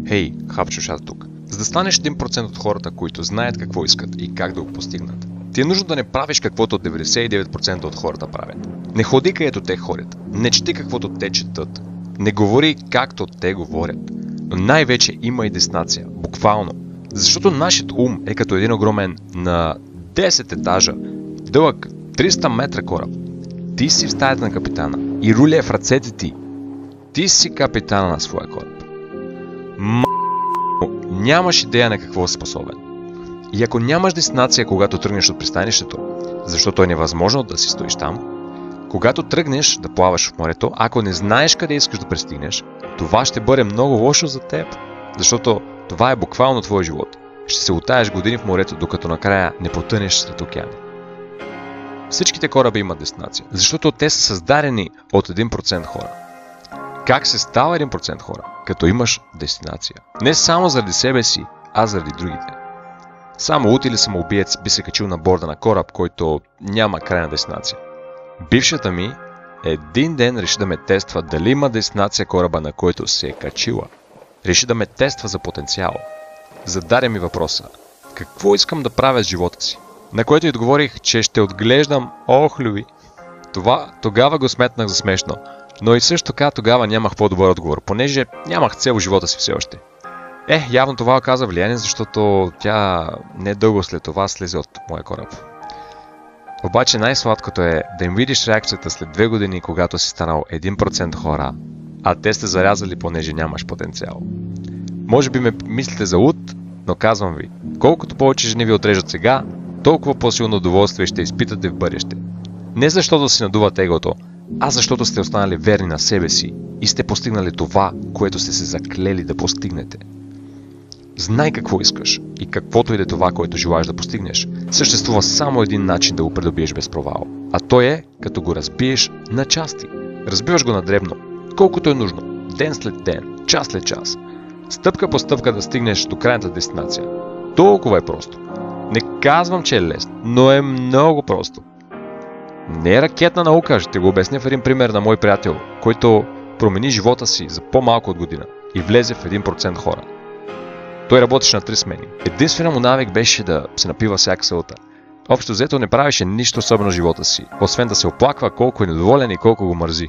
Хей, хапчушат тук. За да станеш 1% от хората, които знаят какво искат и как да го постигнат, ти е нужно да не правиш каквото 99% от хората правят. Не ходи където те ходят, не чети каквото те четат, не говори както те говорят, но най-вече има и дестинация, буквално. Защото нашият ум е като един огромен на 10 етажа, дълъг 300 метра кораб. Ти си в стаята на капитана и руля е в ръцете ти. Ти си капитана на своя кораб. Нямаш идея на какво си способен. И ако нямаш дестинация, когато тръгнеш от пристанището, защото е невъзможно да си стоиш там, когато тръгнеш да плаваш в морето, ако не знаеш къде искаш да пристигнеш, това ще бъде много лошо за теб, защото това е буквално твой живот. Ще се утаеш години в морето, докато накрая не потънеш след океана. Всичките кораби имат дестинация, защото те са създадени от 1% хора. Как се става 1% хора? Като имаш дестинация. Не само заради себе си, а заради другите. Само луд или самоубиец би се качил на борда на кораб, който няма крайна дестинация. Бившата ми един ден реши да ме тества дали има дестинация кораба, на който се е качила. Реши да ме тества за потенциал. Зададе ми въпроса: какво искам да правя с живота си? На което й отговорих, че ще отглеждам охлюви. Тогава го сметнах за смешно, но и също така тогава нямах по-добър отговор, понеже нямах цел в живота си все още. Явно това оказа влияние, защото тя не дълго след това слезе от моя кораб. Обаче най-сладкото е да им видиш реакцията след 2 години, когато си станал 1% хора, а те сте зарязали, понеже нямаш потенциал. Може би ме мислите за луд, но казвам ви, колкото повече жени ви отрежат сега, толкова по-силно удоволствие ще изпитате в бъдеще. Не защото си надуват егото, а защото сте останали верни на себе си и сте постигнали това, което сте се заклели да постигнете. Знай какво искаш и каквото и да е това, което желаеш да постигнеш, съществува само един начин да го придобиеш без провал. А той е, като го разбиеш на части. Разбиваш го на дребно, колкото е нужно, ден след ден, час след час. Стъпка по стъпка да стигнеш до крайната дестинация. Толкова е просто. Не казвам, че е лесно, но е много просто. Не е ракетна наука, ще го обясня в един пример на мой приятел, който промени живота си за по-малко от година и влезе в 1% хора. Той работеше на 3 смени. Единствена му навик беше да се напива всяка селта. Общо взето не правеше нищо особено в живота си, освен да се оплаква колко е недоволен и колко го мързи.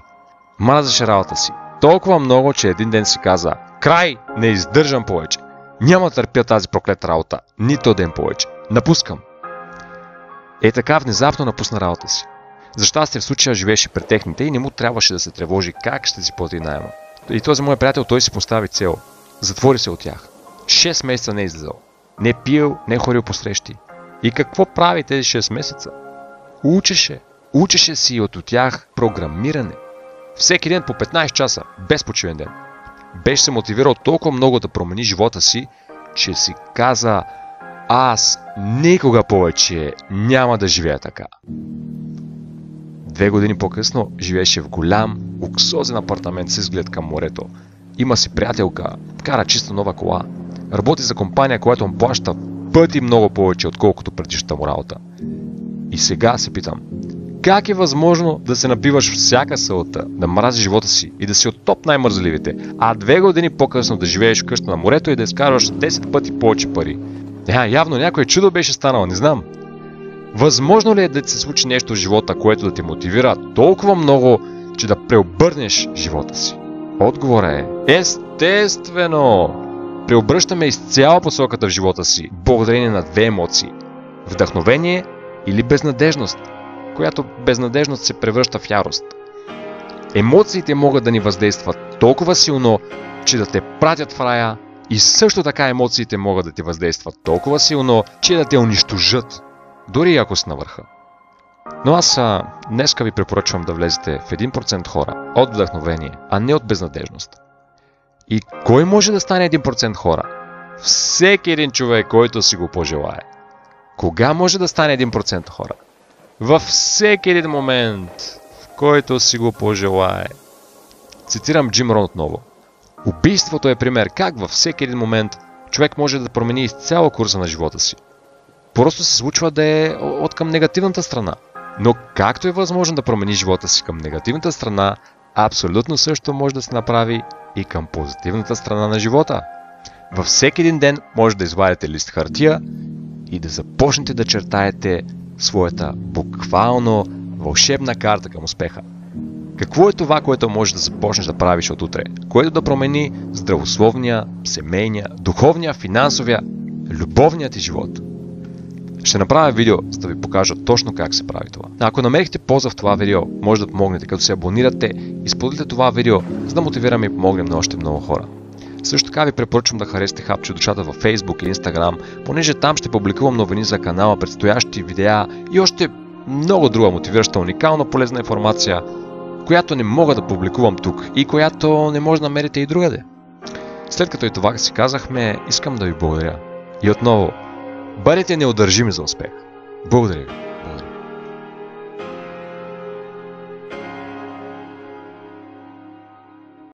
Мразеше работа си. Толкова много, че един ден си каза: край, не издържам повече. Няма да търпя тази проклета работа, нито ден повече. Напускам. Така внезапно напусна работа си. За щастие в случая живееше при техните и не му трябваше да се тревожи как ще си плати наема. И този мой приятел, той си постави цел. Затвори се от тях. 6 месеца не е излизал. Не пил, не ходил по срещи. И какво прави тези 6 месеца? Учеше. Учеше си от тях програмиране. Всеки ден по 15 часа, без почивен ден. Беше се мотивирал толкова много да промени живота си, че си каза: аз никога повече няма да живея така. 2 години по-късно живееше в голям, луксозен апартамент с изглед към морето. Има си приятелка, кара чисто нова кола. Работи за компания, която му плаща пъти много повече, отколкото предишната му работа. И сега се питам: как е възможно да се напиваш всяка селта, да мразиш живота си и да си от топ най-мързливите, а 2 години по-късно да живееш в къща на морето и да изкарваш 10 пъти повече пари? Явно някое чудо беше станало, не знам. Възможно ли е да ти се случи нещо в живота, което да те мотивира толкова много, че да преобърнеш живота си? Отговорът е: естествено! Преобръщаме изцяло посоката в живота си, благодарение на 2 емоции. Вдъхновение или безнадежност, която безнадежност се превръща в ярост. Емоциите могат да ни въздействат толкова силно, че да те пратят в рая, и също така емоциите могат да ти въздействат толкова силно, че да те унищожат, дори ако си на върха. Но аз днеска ви препоръчвам да влезете в 1% хора от вдъхновение, а не от безнадежност. И кой може да стане 1% хора? Всеки един човек, който си го пожелае. Кога може да стане 1% хора? Във всеки един момент, в който си го пожелае. Цитирам Джим Рон отново. Убийството е пример как във всеки един момент човек може да промени изцяло курса на живота си. Просто се случва да е от към негативната страна. Но както е възможно да промени живота си към негативната страна, абсолютно също може да се направи и към позитивната страна на живота. Във всеки един ден може да извадите лист хартия и да започнете да чертаете своята буквално вълшебна карта към успеха. Какво е това, което можеш да започнеш да правиш от утре? Което да промени здравословния, семейния, духовния, финансовия, любовния ти живот? Ще направя видео, за да ви покажа точно как се прави това. Ако намерихте полза в това видео, може да помогнете, като се абонирате и споделите това видео, за да мотивираме и помогнем на още много хора. Също така ви препоръчвам да харесате Хапче душата във Facebook или Instagram, понеже там ще публикувам новини за канала, предстоящи видеа и още много друга мотивираща, уникална, полезна информация, която не мога да публикувам тук и която не може да намерите и другаде. След като и това си казахме, искам да ви благодаря. И отново, бъдете неудържими за успех. Благодаря ви.